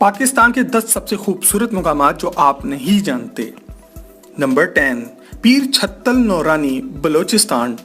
पाकिस्तान के 10 सबसे खूबसूरत मुकामात जो आप नहीं जानते। नंबर 10, पीर छत्तल नौरानी, बलोचिस्तान।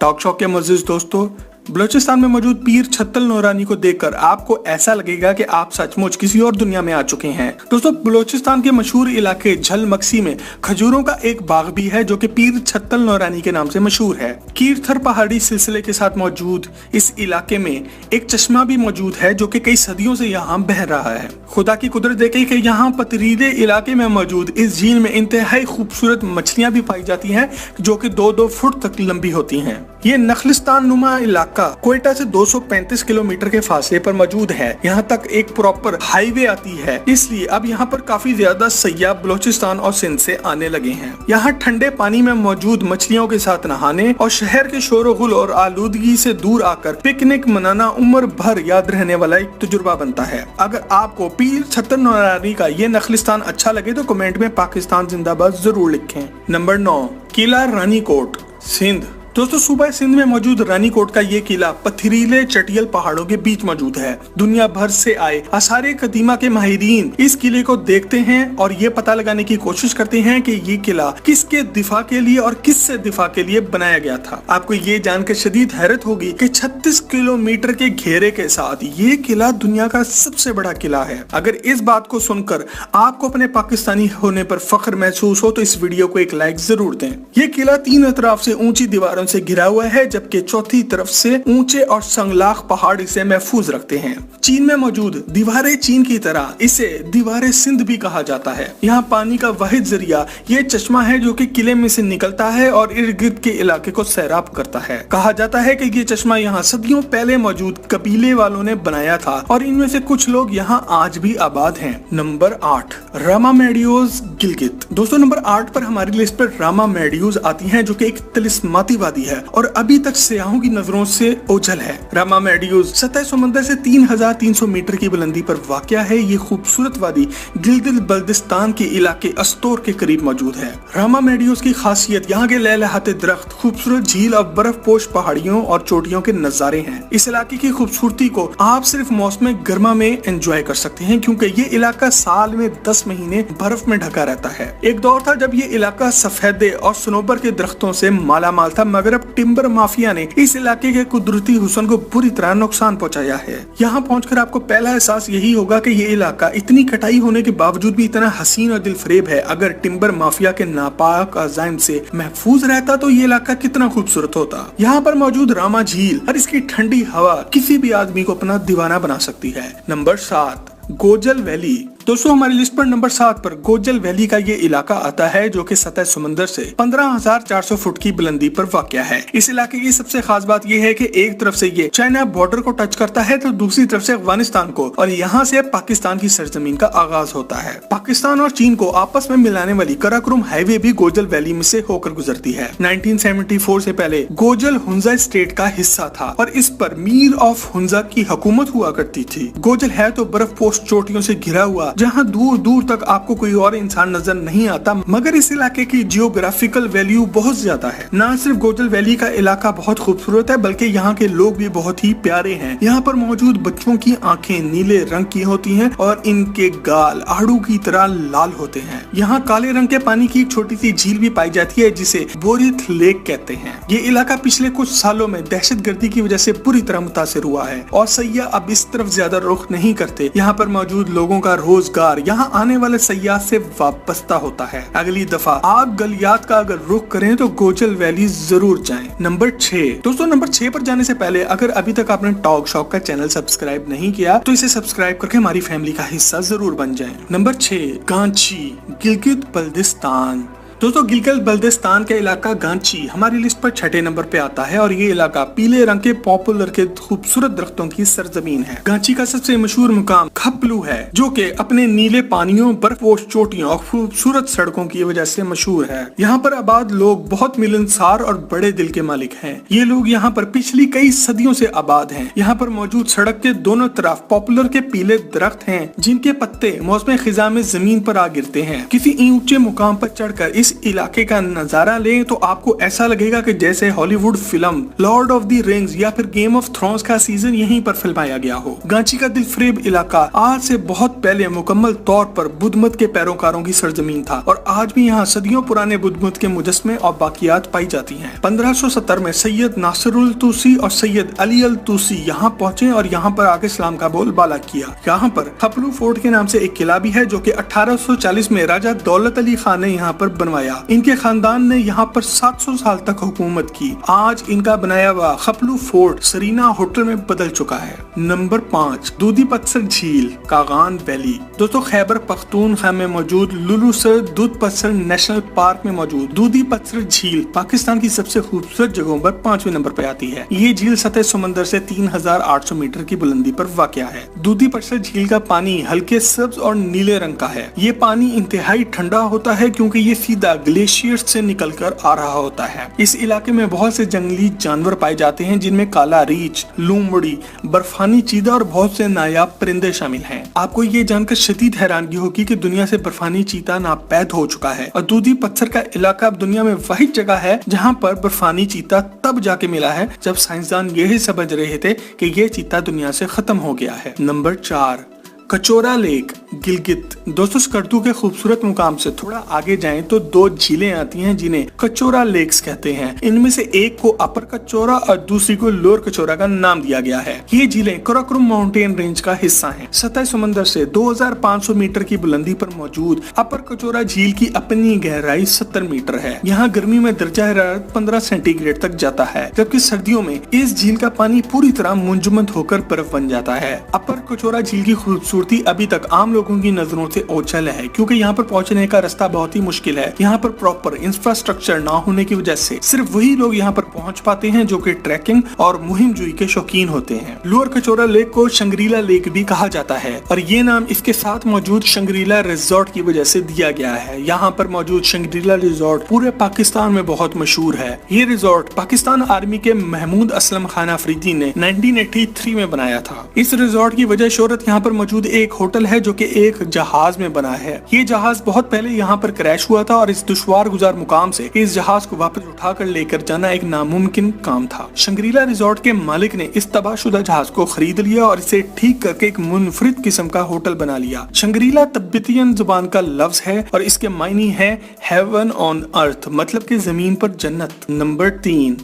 टॉक शॉक के मुअज़्ज़िज़ दोस्तों, बलोचिस्तान में मौजूद पीर छत्तल नौरानी को देखकर आपको ऐसा लगेगा कि आप सचमुच किसी और दुनिया में आ चुके हैं। दोस्तों, बलोचिस्तान के मशहूर इलाके झल मक्सी में खजूरों का एक बाग भी है जो कि पीर छत्तल नौरानी के नाम से मशहूर है। कीरथर पहाड़ी सिलसिले के साथ मौजूद इस इलाके में एक चश्मा भी मौजूद है जो कि कई सदियों से यहाँ बह रहा है। खुदा की कुदरत देखे कि यहाँ पथरीले इलाके में मौजूद इस झील में इंतहाई खूबसूरत मछलियां भी पाई जाती हैं जो कि 2-2 फुट तक लंबी होती हैं। ये नखलिस्तान नुमा इलाका कोयटा से 235 किलोमीटर के फासले पर मौजूद है। यहाँ तक एक प्रॉपर हाईवे आती है, इसलिए अब यहाँ पर काफी ज्यादा सयाह बलोचिस्तान और सिंध से आने लगे हैं। यहाँ ठंडे पानी में मौजूद मछलियों के साथ नहाने और शहर के शोर-गुल और आलूदगी से दूर आकर पिकनिक मनाना उम्र भर याद रहने वाला एक तजुर्बा बनता है। अगर आपको पीर छत्तल नौरानी का ये नखलिस्तान अच्छा लगे तो कमेंट में पाकिस्तान जिंदाबाद जरूर लिखें। नंबर 9, किला रानीकोट, सिंध। दोस्तों, सूबा सिंध में मौजूद रानीकोट का ये किला पथरीले चटियल पहाड़ों के बीच मौजूद है। दुनिया भर से आए आसारे कदीमा के माहिरीन इस किले को देखते हैं और ये पता लगाने की कोशिश करते हैं कि ये किला किसके दिफा के लिए और किससे दिफा के लिए बनाया गया था। आपको ये जानकर शदीद हैरत होगी कि 36 किलोमीटर के घेरे के साथ ये किला दुनिया का सबसे बड़ा किला है। अगर इस बात को सुनकर आपको अपने पाकिस्तानी होने पर फख्र महसूस हो तो इस वीडियो को एक लाइक जरूर दें। ये किला तीनों तरफ से ऊंची दीवारों से घिरा हुआ है जबकि चौथी तरफ से ऊंचे और संगलाख पहाड़ इसे महफूज रखते हैं। चीन में मौजूद दीवारें चीन की तरह इसे दीवारें सिंध भी कहा जाता है। यहाँ पानी का वाहिद जरिया ये चश्मा है जो कि किले में से निकलता है और इर्द गिर्द के इलाके को सैराब करता है। कहा जाता है कि ये चश्मा यहाँ सदियों पहले मौजूद कबीले वालों ने बनाया था और इनमें से कुछ लोग यहाँ आज भी आबाद हैं। नंबर 8, रामा मेडियोज, गिलगित। दोस्तों, नंबर 8 पर हमारी लिस्ट पर रामा मेडियोज आती है जो कि एक तिलिस्माती वादी है और अभी तक सयाहों की नजरों से ओझल है। रामा मेडियोज सतह समंदर से 3300 मीटर की बुलंदी पर वाक़या है। ये खूबसूरत वादी गिलगित बल्दिस्तान के इलाके अस्तोर के करीब मौजूद है। रामा मेडियोज की खासियत यहाँ के लहलहाते दरख्त, खूबसूरत झील और बर्फ पोश पहाड़ियों और चोटियों के नजारे हैं। इस इलाके की खूबसूरती को आप सिर्फ मौसम गर्मा में एंजॉय कर सकते हैं क्योंकि ये इलाका साल में 10 महीने बर्फ में ढका रहता है। एक दौर था जब ये इलाका सफेदे और सनोबर के दरख्तों से मालामाल था, मगर अब टिम्बर माफिया ने इस इलाके के कुदरती हुस्न को बुरी तरह नुकसान पहुंचाया है। यहाँ पहुंचकर आपको पहला एहसास यही होगा कि ये इलाका इतनी कटाई होने के बावजूद भी इतना हसीन और दिलफरेब है। अगर टिम्बर माफिया के नापाक अज़ाइम से महफूज रहता तो ये इलाका कितना खूबसूरत होता। यहाँ पर मौजूद रामा झील और इसकी ठंडी हवा किसी भी आदमी को अपना दीवाना बना सकती है। Number 7, Gojal valley. दोस्तों, हमारी लिस्ट पर नंबर 7 पर गोजल वैली का ये इलाका आता है जो कि सतह समंदर से 15,400 फुट की बुलंदी पर वाक़या है। इस इलाके की सबसे खास बात यह है कि एक तरफ से ये चाइना बॉर्डर को टच करता है तो दूसरी तरफ से अफगानिस्तान को, और यहाँ से पाकिस्तान की सरजमीन का आगाज होता है। पाकिस्तान और चीन को आपस में मिलाने वाली कराकोरम हाईवे भी गोजल वैली में से होकर गुजरती है। 1974 से पहले गोजल हुंजा स्टेट का हिस्सा था और इस पर मीर ऑफ हुंजा की हुकूमत हुआ करती थी। गोजल है तो बर्फ पोश चोटियों से घिरा हुआ जहां दूर दूर तक आपको कोई और इंसान नजर नहीं आता, मगर इस इलाके की जियोग्राफिकल वैल्यू बहुत ज्यादा है। न सिर्फ गोजल वैली का इलाका बहुत खूबसूरत है बल्कि यहाँ के लोग भी बहुत ही प्यारे हैं। यहाँ पर मौजूद बच्चों की आंखें नीले रंग की होती हैं और इनके गाल आड़ू की तरह लाल होते हैं। यहाँ काले रंग के पानी की एक छोटी सी झील भी पाई जाती है जिसे बोरिथ लेक कहते हैं। ये इलाका पिछले कुछ सालों में दहशतगर्दी की वजह से बुरी तरह मुतासिर हुआ है और सयाह अब इस तरफ ज्यादा रुख नहीं करते। यहाँ पर मौजूद लोगों का रोजगार यहाँ आने वाले सयाह से वाबस्ता होता है। अगली दफा आप गलियात का अगर रुख करें तो गोजल वैली जरूर जाएं। नंबर 6, दोस्तों, नंबर 6 पर जाने से पहले अगर अभी तक आपने टॉक शॉक का चैनल सब्सक्राइब नहीं किया तो इसे सब्सक्राइब करके हमारी फैमिली का हिस्सा जरूर बन जाएं। नंबर 6, गांची, गिलगित बल्दिस्तान। दोस्तों, गिलगित बल्दिस्तान का इलाका गांची हमारी लिस्ट पर 6ठे नंबर पे आता है और ये इलाका पीले रंग के पॉपुलर के खूबसूरत दरख्तों की सरजमीन है। गांची का सबसे मशहूर मुकाम खपलू है जो कि अपने नीले पानियों, बर्फपोश चोटियों और खूबसूरत सड़कों की वजह से मशहूर है। यहाँ पर आबाद लोग बहुत मिलनसार और बड़े दिल के मालिक हैं। ये लोग यहाँ पर पिछली कई सदियों से आबाद हैं। यहाँ पर मौजूद सड़क के दोनों तरफ पॉपुलर के पीले दरख्त हैं जिनके पत्ते मौसम खिजा में जमीन पर आ गिरते हैं। किसी ऊंचे मुकाम पर चढ़कर इस इलाके का नजारा लें तो आपको ऐसा लगेगा कि जैसे Hollywood film Lord of the rings या फिर गेम ऑफ थ्रोन्स का सीजन यहीं पर फिल्माया गया हो। गांची का दिलफरेब इलाका आज से बहुत पहले मुकम्मल तौर पर बुद्ध मत के पैरोकारों की सरजमीन था और आज भी यहाँ सदियों पुराने बुद्ध मत के मुजस्मे और बाकियात पाई जाती हैं। 1570 में सैयद नासिरुल तूसी और सैयद अली अल तूसी यहाँ पहुँचे और यहाँ पर आके इस्लाम का बोलबाला किया। यहाँ पर खपलू फोर्ट के नाम से एक किला भी है जो कि 1840 में राजा दौलत अली खान ने यहाँ पर बनवाया। इनके खानदान ने यहाँ पर 700 साल तक हुकूमत की। आज इनका बनाया हुआ खपलू फोर्ट सरीना होटल में बदल चुका है। नंबर 5, दूधी पत्थर झील कागान वैली। दोस्तों खैबर पख्तूनख्वा में मौजूद लुलूसर दूध पत्थर नेशनल पार्क में मौजूद दूधी पत्थर झील पाकिस्तान की सबसे खूबसूरत जगहों पर 5वें नंबर पर आती है। ये झील सतह समंदर से 3800 मीटर की बुलंदी पर वाक़या है। दूधी पत्थर झील का पानी हल्के सब्ज और नीले रंग का है। ये पानी इंतहाई ठंडा होता है क्योंकि ये सीधा ग्लेशियर से निकल कर आ रहा होता है। इस इलाके में बहुत से जंगली जानवर पाए जाते हैं जिनमें काला रीछ, लूमड़ी, बर्फानी चीता और बहुत से नायाब परिंदे शामिल हैं। आपको ये जानकर शदीद हैरानगी होगी कि दुनिया से बर्फानी चीता नापैद हो चुका है और दूधी पत्थर का इलाका अब दुनिया में वही जगह है जहाँ पर बर्फानी चीता तब जाके मिला है जब साइंसदान यही समझ रहे थे कि ये चीता दुनिया से खत्म हो गया है। Number 4, Kachora lake Gilgit. दोस्तों स्कर्दू के खूबसूरत मुकाम से थोड़ा आगे जाएं तो 2 झीलें आती हैं जिन्हें कचोरा लेक्स कहते हैं। इनमें से एक को अपर कचोरा और दूसरी को लोअर कचोरा का नाम दिया गया है। ये झीलें कराकोरम माउंटेन रेंज का हिस्सा हैं। सतह समंदर से 2500 मीटर की बुलंदी पर मौजूद अपर कचोरा झील की अपनी गहराई 70 मीटर है। यहाँ गर्मी में दर्जा हरारत 15 सेंटीग्रेड तक जाता है, जबकि सर्दियों में इस झील का पानी पूरी तरह मुंजमद होकर बर्फ बन जाता है। अपर कचोरा झील की खूबसूरती अभी तक आम लोगों की नजरों से ओझल है क्योंकि यहाँ पर पहुँचने का रास्ता बहुत ही मुश्किल है। यहाँ पर प्रॉपर इंफ्रास्ट्रक्चर ना होने की वजह से सिर्फ वही लोग यहाँ पर पहुँच पाते हैं जो कि ट्रैकिंग और मुहिमजुई के शौकीन होते हैं। लोअर कचोरा लेक को शंग्रीला लेक भी कहा जाता है और ये नाम इसके साथ मौजूद शंग्रीला रिजॉर्ट की वजह से दिया गया है। यहाँ पर मौजूद शंग्रीला रिजॉर्ट पूरे पाकिस्तान में बहुत मशहूर है। ये रिजॉर्ट पाकिस्तान आर्मी के महमूद असलम खान अफरीदी ने 1983 में बनाया था। इस रिजॉर्ट की वजह शोहरत यहाँ पर मौजूद एक होटल है जो कि एक जहाज में बना है। ये जहाज बहुत पहले यहाँ पर क्रैश हुआ था और इस दुश्वार गुजार मुकाम से इस जहाज को वापस उठाकर लेकर जाना एक नामुमकिन काम था। शंग्रीला रिजॉर्ट के मालिक ने इस तबाहशुदा जहाज को खरीद लिया और इसे ठीक करके एक मुनफरिद किस्म का होटल बना लिया। शंग्रीला तिब्बतियन जुबान का लफ्ज है और इसके मायने है हेवन ऑन अर्थ, मतलब कि जमीन पर जन्नत। Number 3,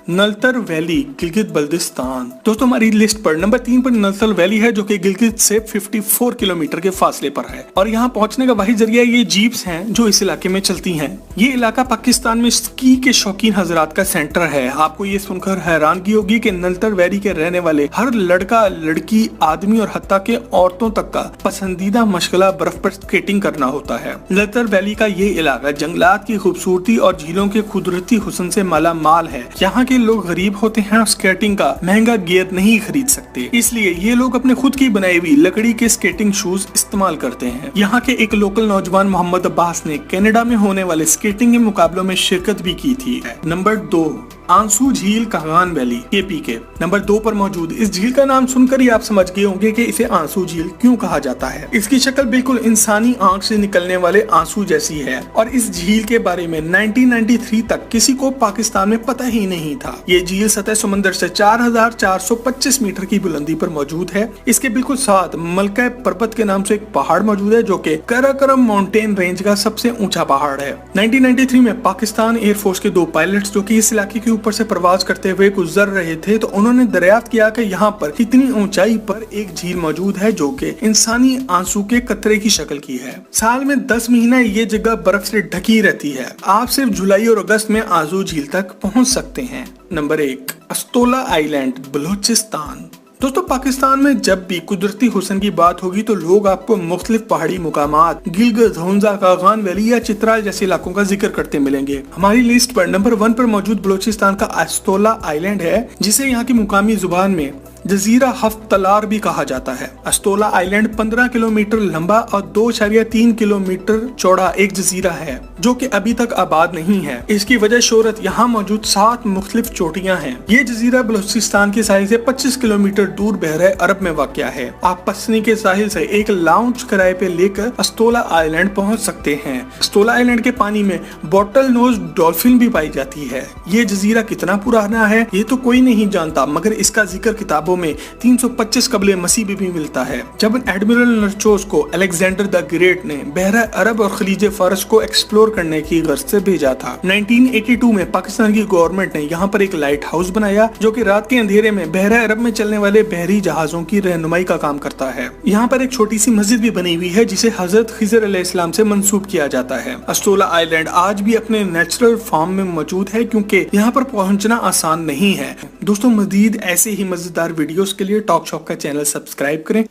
Naltar valley Gilgit Baltistan. दोस्तों हमारी लिस्ट पर नंबर 3 पर नलतर वैली है जो कि गिलगित से 54 किलोमीटर के फासले पर है और यहाँ पहुँचने का वही जरिया ये जीप्स हैं जो इस इलाके में चलती हैं। ये इलाका पाकिस्तान में स्की के शौकीन हजरात का सेंटर है। आपको ये सुनकर हैरानगी होगी कि नलतर वैली के रहने वाले हर लड़का, लड़की, आदमी और हत्ता के औरतों तक का पसंदीदा मशगला बर्फ पर स्केटिंग करना होता है। नलतर वैली का ये इलाका जंगलात की खूबसूरती और झीलों के कुदरती हुस्न से माला माल है। यहाँ के लोग गरीब होते हैं और स्केटिंग का महंगा गियर नहीं खरीद सकते, इसलिए ये लोग अपने खुद की बनाई हुई लकड़ी के स्केटिंग शूज इस्तेमाल करते हैं। यहाँ के एक लोकल नौजवान मोहम्मद अब्बास ने कनाडा में होने वाले स्केटिंग के मुकाबलों में शिरकत भी की थी। नंबर 2, आंसू झील कागान वैली केपी के। नंबर 2 पर मौजूद इस झील का नाम सुनकर ही आप समझ गए होंगे कि इसे आंसू झील क्यों कहा जाता है। इसकी शक्ल बिल्कुल इंसानी आंख से निकलने वाले आंसू जैसी है और इस झील के बारे में 1993 तक किसी को पाकिस्तान में पता ही नहीं था। ये झील सतह समंदर से 4425 मीटर की बुलंदी पर मौजूद है। इसके बिल्कुल साथ मलका पर्वत के नाम से एक पहाड़ मौजूद है जो कि कराकोरम माउंटेन रेंज का सबसे ऊंचा पहाड़ है। 1993 में पाकिस्तान एयरफोर्स के 2 पायलट्स जो कि इस इलाके के ऊपर से प्रवास करते हुए गुजर रहे थे तो उन्होंने दरियाफ्त किया कि यहाँ पर इतनी ऊंचाई पर एक झील मौजूद है जो कि इंसानी आंसू के कतरे की शक्ल की है। साल में 10 महीना ये जगह बर्फ से ढकी रहती है। आप सिर्फ जुलाई और अगस्त में आंसू झील तक पहुँच सकते हैं। Number 1, Astola island Balochistan. दोस्तों पाकिस्तान में जब भी कुदरती हुस्न की बात होगी तो लोग आपको मुख्तलिफ पहाड़ी मुकामात गिलगित, हुंजा, कागान वैली या चित्राल जैसे इलाकों का जिक्र करते मिलेंगे। हमारी लिस्ट पर नंबर 1 पर मौजूद बलूचिस्तान का अस्तोला आइलैंड है जिसे यहाँ की मुकामी जुबान में जजीरा हफ्तलार भी कहा जाता है। अस्तोला आइलैंड 15 किलोमीटर लंबा और 2.3 किलोमीटर चौड़ा एक जजीरा है जो कि अभी तक आबाद नहीं है। इसकी वजह शोहरत यहाँ मौजूद 7 मुख्तलिफ चोटियां हैं। ये जजीरा बलूचिस्तान के साहिल से 25 किलोमीटर दूर बहरे अरब में वाक़या है। आप पसनी के साहिल से एक लाउंज किराए पे लेकर अस्तोला आइलैंड पहुँच सकते हैं। अस्तोला आइलैंड के पानी में बॉटल नोज डॉल्फिन भी पाई जाती है। ये जजीरा कितना पुराना है ये तो कोई नहीं जानता, मगर इसका जिक्र किताबों में 325 कबले मसीह भी मिलता है। जब एडमिरल नरचोस को अलेक्जेंडर द ग्रेट ने बहरा अरब और खलीज फारस को एक्सप्लोर करने की गर्ज से भेजा था। 1982 में पाकिस्तान की गवर्नमेंट ने यहाँ पर एक लाइट हाउस बनाया जो कि रात के अंधेरे में बहरा अरब में चलने वाले बहरी जहाजों की रहनुमाई का काम करता है। यहाँ पर एक छोटी सी मस्जिद भी बनी हुई है जिसे हजरत खिजर अलैहिस्सलाम से मंसूब किया जाता है। अस्तोला आइलैंड आज भी अपने नेचुरल फॉर्म में मौजूद है क्योंकि यहाँ पर पहुंचना आसान नहीं है। दोस्तों, मजीद ऐसे ही मजेदार वीडियोस के लिए टॉक शॉक का चैनल सब्सक्राइब करें।